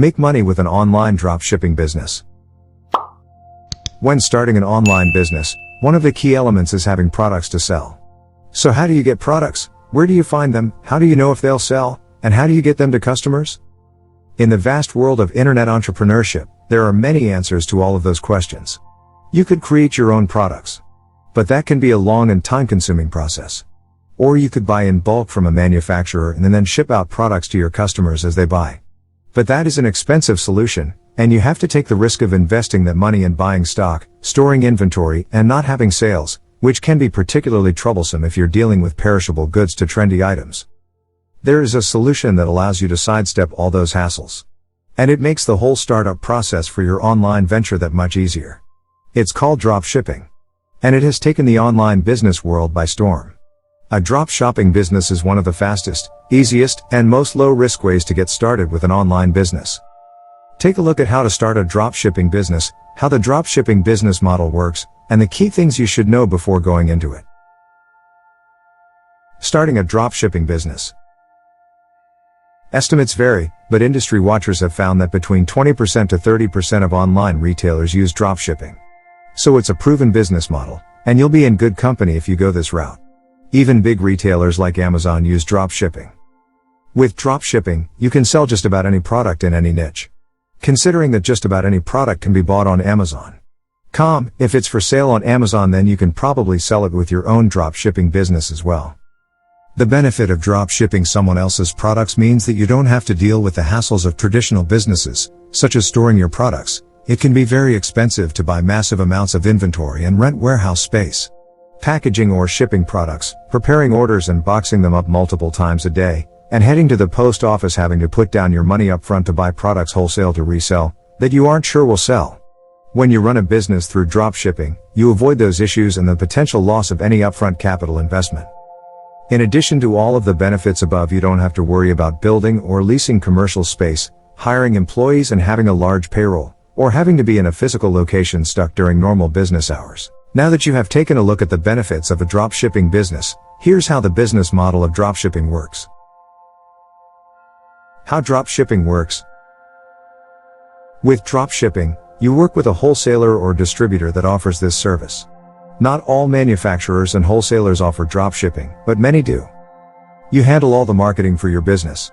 Make money with an online dropshipping business. When starting an online business, one of the key elements is having products to sell. So how do you get products? Where do you find them? How do you know if they'll sell? And how do you get them to customers? In the vast world of internet entrepreneurship, there are many answers to all of those questions. You could create your own products, but that can be a long and time-consuming process. Or you could buy in bulk from a manufacturer and then ship out products to your customers as they buy. But that is an expensive solution, and you have to take the risk of investing that money in buying stock, storing inventory, and not having sales, which can be particularly troublesome if you're dealing with perishable goods to trendy items. There is a solution that allows you to sidestep all those hassles. And it makes the whole startup process for your online venture that much easier. It's called drop shipping. And it has taken the online business world by storm. A drop shipping business is one of the fastest, easiest, and most low-risk ways to get started with an online business. Take a look at how to start a drop shipping business, how the drop shipping business model works, and the key things you should know before going into it. Starting a drop shipping business. Estimates vary, but industry watchers have found that between 20% to 30% of online retailers use drop shipping. So it's a proven business model, and you'll be in good company if you go this route. Even big retailers like Amazon use drop shipping. With drop shipping, you can sell just about any product in any niche. Considering that just about any product can be bought on Amazon.com, if it's for sale on Amazon, then you can probably sell it with your own drop shipping business as well. The benefit of drop shipping someone else's products means that you don't have to deal with the hassles of traditional businesses, such as storing your products. It can be very expensive to buy massive amounts of inventory and rent warehouse space. Packaging or shipping products, preparing orders and boxing them up multiple times a day, and heading to the post office having to put down your money up front to buy products wholesale to resell, that you aren't sure will sell. When you run a business through drop shipping, you avoid those issues and the potential loss of any upfront capital investment. In addition to all of the benefits above, you don't have to worry about building or leasing commercial space, hiring employees and having a large payroll, or having to be in a physical location stuck during normal business hours. Now that you have taken a look at the benefits of a drop shipping business, here's how the business model of drop shipping works. How drop shipping works. With drop shipping, you work with a wholesaler or distributor that offers this service. Not all manufacturers and wholesalers offer drop shipping, but many do. You handle all the marketing for your business.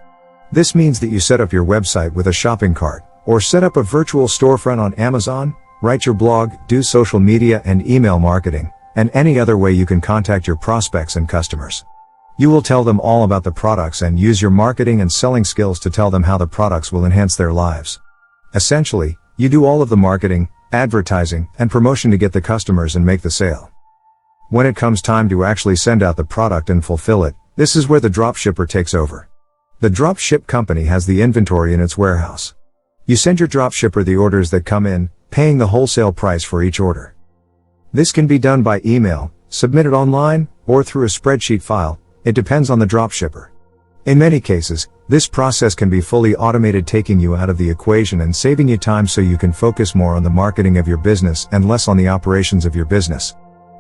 This means that you set up your website with a shopping cart, or set up a virtual storefront on Amazon, write your blog, do social media and email marketing, and any other way you can contact your prospects and customers. You will tell them all about the products and use your marketing and selling skills to tell them how the products will enhance their lives. Essentially, you do all of the marketing, advertising, and promotion to get the customers and make the sale. When it comes time to actually send out the product and fulfill it, this is where the drop shipper takes over. The drop ship company has the inventory in its warehouse. You send your drop shipper the orders that come in, paying the wholesale price for each order. This can be done by email, submitted online, or through a spreadsheet file. It depends on the drop shipper. In many cases, this process can be fully automated, taking you out of the equation and saving you time so you can focus more on the marketing of your business and less on the operations of your business.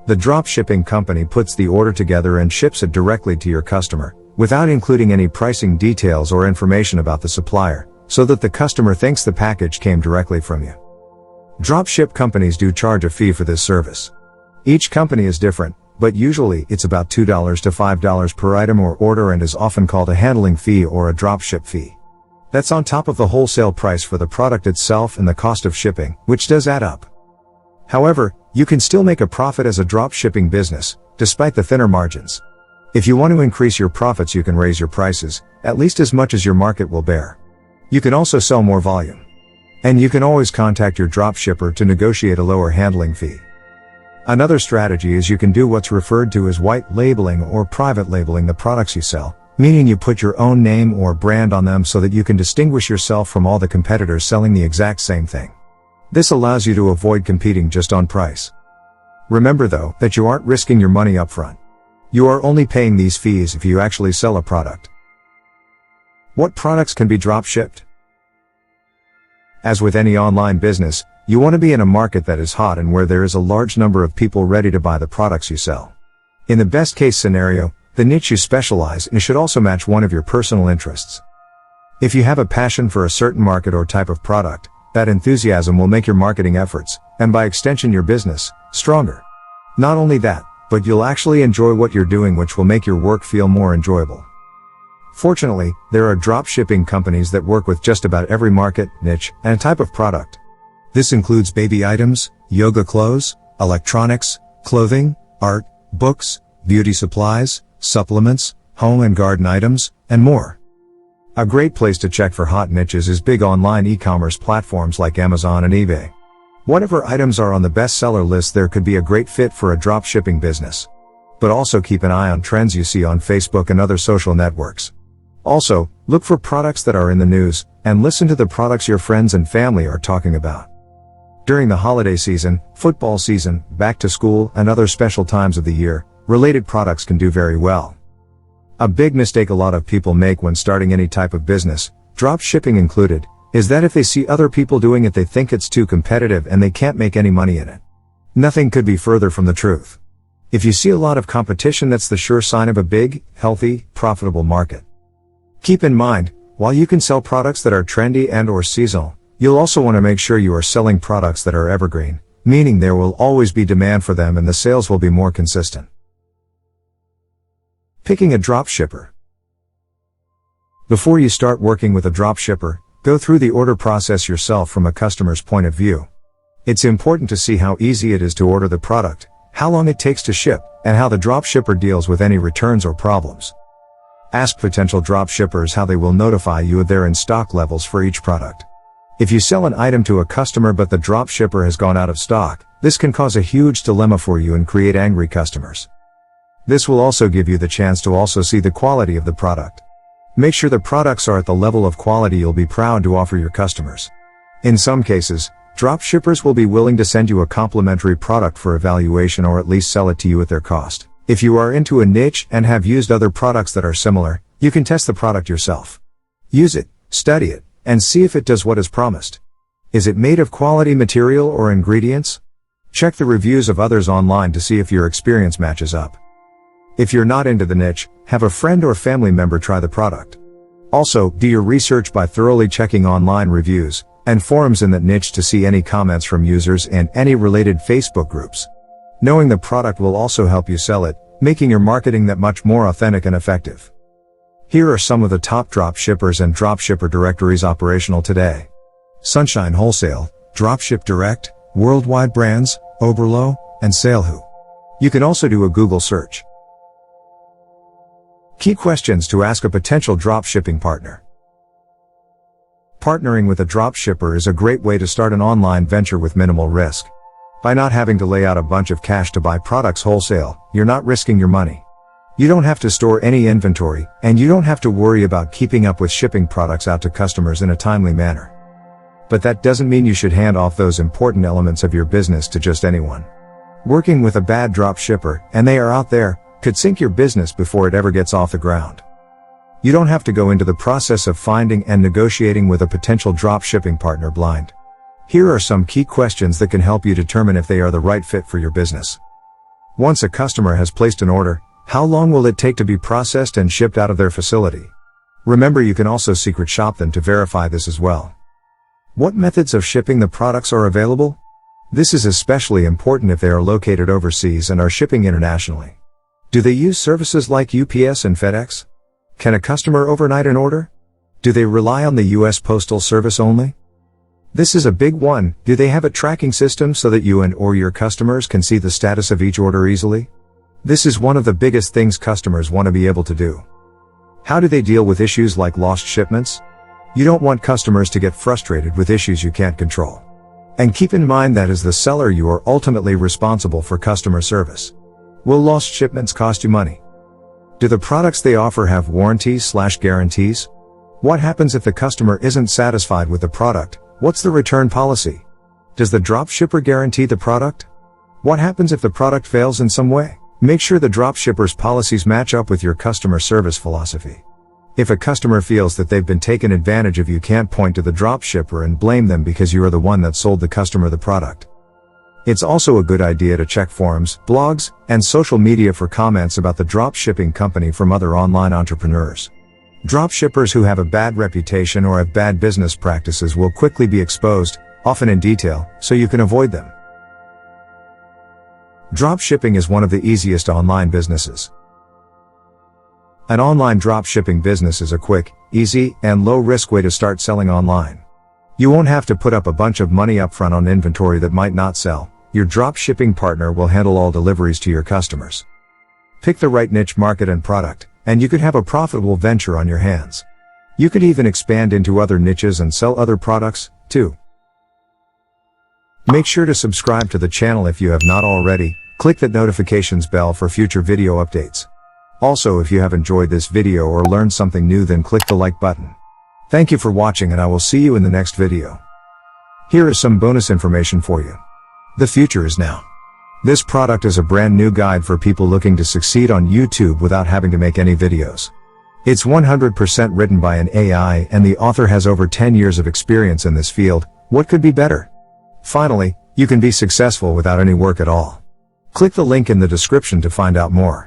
The drop shipping company puts the order together and ships it directly to your customer, without including any pricing details or information about the supplier, so that the customer thinks the package came directly from you. Drop ship companies do charge a fee for this service. Each company is different, but usually it's about $2 to $5 per item or order and is often called a handling fee or a drop ship fee. That's on top of the wholesale price for the product itself and the cost of shipping, which does add up. However, you can still make a profit as a drop shipping business, despite the thinner margins. If you want to increase your profits, you can raise your prices, at least as much as your market will bear. You can also sell more volume. And you can always contact your drop shipper to negotiate a lower handling fee. Another strategy is you can do what's referred to as white labeling or private labeling the products you sell, meaning you put your own name or brand on them so that you can distinguish yourself from all the competitors selling the exact same thing. This allows you to avoid competing just on price. Remember though, that you aren't risking your money up front. You are only paying these fees if you actually sell a product. What products can be drop shipped? As with any online business, you want to be in a market that is hot and where there is a large number of people ready to buy the products you sell. In the best case scenario, the niche you specialize in should also match one of your personal interests. If you have a passion for a certain market or type of product, that enthusiasm will make your marketing efforts, and by extension your business, stronger. Not only that, but you'll actually enjoy what you're doing, which will make your work feel more enjoyable. Fortunately, there are drop shipping companies that work with just about every market, niche, and type of product. This includes baby items, yoga clothes, electronics, clothing, art, books, beauty supplies, supplements, home and garden items, and more. A great place to check for hot niches is big online e-commerce platforms like Amazon and eBay. Whatever items are on the bestseller list there could be a great fit for a drop shipping business. But also keep an eye on trends you see on Facebook and other social networks. Also, look for products that are in the news, and listen to the products your friends and family are talking about. During the holiday season, football season, back to school, and other special times of the year, related products can do very well. A big mistake a lot of people make when starting any type of business, drop shipping included, is that if they see other people doing it they think it's too competitive and they can't make any money in it. Nothing could be further from the truth. If you see a lot of competition, that's the sure sign of a big, healthy, profitable market. Keep in mind, while you can sell products that are trendy and/or seasonal, you'll also want to make sure you are selling products that are evergreen, meaning there will always be demand for them and the sales will be more consistent. Picking a drop shipper. Before you start working with a drop shipper, go through the order process yourself from a customer's point of view. It's important to see how easy it is to order the product, how long it takes to ship, and how the drop shipper deals with any returns or problems. Ask potential drop shippers how they will notify you of their in-stock levels for each product. If you sell an item to a customer but the drop shipper has gone out of stock, this can cause a huge dilemma for you and create angry customers. This will also give you the chance to also see the quality of the product. Make sure the products are at the level of quality you'll be proud to offer your customers. In some cases, drop shippers will be willing to send you a complimentary product for evaluation or at least sell it to you at their cost. If you are into a niche and have used other products that are similar, you can test the product yourself. Use it, study it, and see if it does what is promised. Is it made of quality material or ingredients? Check the reviews of others online to see if your experience matches up. If you're not into the niche, have a friend or family member try the product. Also, do your research by thoroughly checking online reviews and forums in that niche to see any comments from users and any related Facebook groups. Knowing the product will also help you sell it, making your marketing that much more authentic and effective. Here are some of the top drop shippers and drop shipper directories operational today. Sunshine Wholesale, Dropship Direct, Worldwide Brands, Oberlo, and Salewho. You can also do a Google search. Key questions to ask a potential drop shipping partner. Partnering with a drop shipper is a great way to start an online venture with minimal risk. By not having to lay out a bunch of cash to buy products wholesale, you're not risking your money. You don't have to store any inventory, and you don't have to worry about keeping up with shipping products out to customers in a timely manner. But that doesn't mean you should hand off those important elements of your business to just anyone. Working with a bad drop shipper, and they are out there, could sink your business before it ever gets off the ground. You don't have to go into the process of finding and negotiating with a potential drop shipping partner blind. Here are some key questions that can help you determine if they are the right fit for your business. Once a customer has placed an order, how long will it take to be processed and shipped out of their facility? Remember, you can also secret shop them to verify this as well. What methods of shipping the products are available? This is especially important if they are located overseas and are shipping internationally. Do they use services like UPS and FedEx? Can a customer overnight an order? Do they rely on the US Postal Service only? This is a big one. Do they have a tracking system so that you and/or your customers can see the status of each order easily? This is one of the biggest things customers want to be able to do. How do they deal with issues like lost shipments? You don't want customers to get frustrated with issues you can't control. And keep in mind that as the seller you are ultimately responsible for customer service. Will lost shipments cost you money? Do the products they offer have warranties/guarantees? What happens if the customer isn't satisfied with the product? What's the return policy? Does the drop shipper guarantee the product? What happens if the product fails in some way? Make sure the drop shipper's policies match up with your customer service philosophy. If a customer feels that they've been taken advantage of, you can't point to the drop shipper and blame them because you are the one that sold the customer the product. It's also a good idea to check forums, blogs, and social media for comments about the drop shipping company from other online entrepreneurs. Dropshippers who have a bad reputation or have bad business practices will quickly be exposed, often in detail, so you can avoid them. Dropshipping is one of the easiest online businesses. An online dropshipping business is a quick, easy, and low-risk way to start selling online. You won't have to put up a bunch of money upfront on inventory that might not sell. Your dropshipping partner will handle all deliveries to your customers. Pick the right niche market and product, and you could have a profitable venture on your hands. You could even expand into other niches and sell other products, too. Make sure to subscribe to the channel if you have not already. Click that notifications bell for future video updates. Also, if you have enjoyed this video or learned something new, then click the like button. Thank you for watching, and I will see you in the next video. Here is some bonus information for you. The future is now. This product is a brand new guide for people looking to succeed on YouTube without having to make any videos. It's 100% written by an AI, and the author has over 10 years of experience in this field. What could be better? Finally, you can be successful without any work at all. Click the link in the description to find out more.